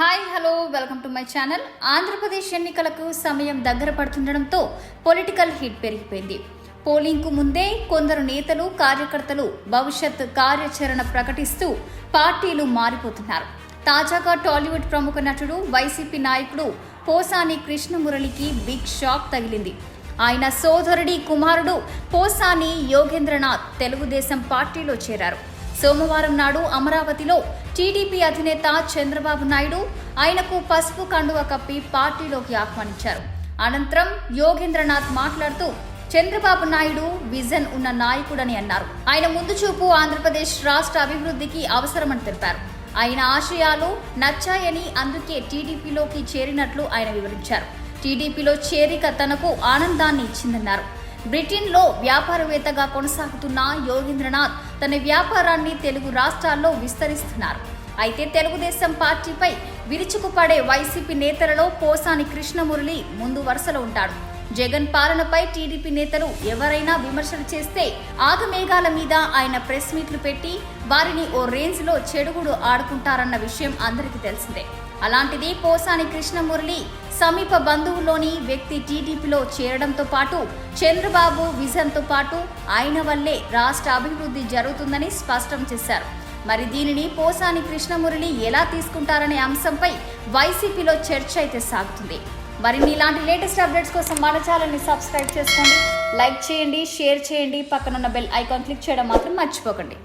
Hi hello welcome to my channel. Andhra Pradesh ఎన్నికలకు సమయం దగ్గర పడుతుండడంతో పొలిటికల్ హీట్ పెరిగిపోయింది. పోలింగ్కు ముందే కొందరు నేతలు కార్యకర్తలు భవిష్యత్ కార్యాచరణ ప్రకటిస్తూ పార్టీలు మారిపోతున్నారు. తాజాగా టాలీవుడ్ ప్రముఖ నటుడు వైసీపీ నాయకుడు పోసాని కృష్ణమురళికి బిగ్ షాక్ తగిలింది. ఆయన సోదరుడి కుమారుడు పోసాని యోగేంద్రనాథ్ తెలుగుదేశం పార్టీలో చేరారు. సోమవారం నాడు అమరావతిలో టీడీపీ అధినేత చంద్రబాబు నాయుడు ఆయనకు పసుపు కండువ కప్పి పార్టీలోకి ఆహ్వానించారు. అనంతరం యోగేంద్రనాథ్ మాట్లాడుతూ చంద్రబాబు నాయుడు విజన్ ఉన్న నాయకుడని అన్నారు. ఆయన ముందు చూపు ఆంధ్రప్రదేశ్ రాష్ట్ర అభివృద్ధికి అవసరమని తెలిపారు. ఆయన ఆశయాలు నచ్చాయని అందుకే టీడీపీలోకి చేరినట్లు ఆయన వివరించారు. టీడీపీలో చేరిక తనకు ఆనందాన్ని ఇచ్చిందన్నారు. బ్రిటన్లో వ్యాపారవేత్తగా కొనసాగుతున్న యోగేంద్రనాథ్ తన వ్యాపారాన్ని తెలుగు రాష్ట్రాల్లో విస్తరిస్తున్నారు. అయితే తెలుగుదేశం పార్టీపై విరుచుకుపడే వైసీపీ నేతలలో పోసాని కృష్ణమురళి ముందు వరుసలో ఉంటాడు. జగన్ పాలనపై టీడీపీ నేతలు ఎవరైనా విమర్శలు చేస్తే ఆగమేఘాల మీద ఆయన ప్రెస్ మీట్లు పెట్టి వారిని ఓ రేంజ్లో చెడుగుడు ఆడుకుంటారన్న విషయం అందరికీ తెలిసిందే. అలాంటిది పోసాని కృష్ణమురళి సమీప బంధువులోని వ్యక్తి టీడీపీలో చేరడంతో పాటు చంద్రబాబు విజన్తో పాటు ఆయన వల్లే రాష్ట్ర అభివృద్ధి జరుగుతుందని స్పష్టం చేశారు. మరి దీనిని పోసాని కృష్ణమురళి ఎలా తీసుకుంటారనే అంశంపై వైసీపీలో చర్చ అయితే సాగుతుంది. మరిన్ని ఇలాంటి లేటెస్ట్ అప్డేట్స్ కోసం మన ఛానల్ని సబ్స్క్రైబ్ చేసుకోండి, లైక్ చేయండి, షేర్ చేయండి, పక్కనున్న బెల్ ఐకాన్ క్లిక్ చేయడం మాత్రం మర్చిపోకండి.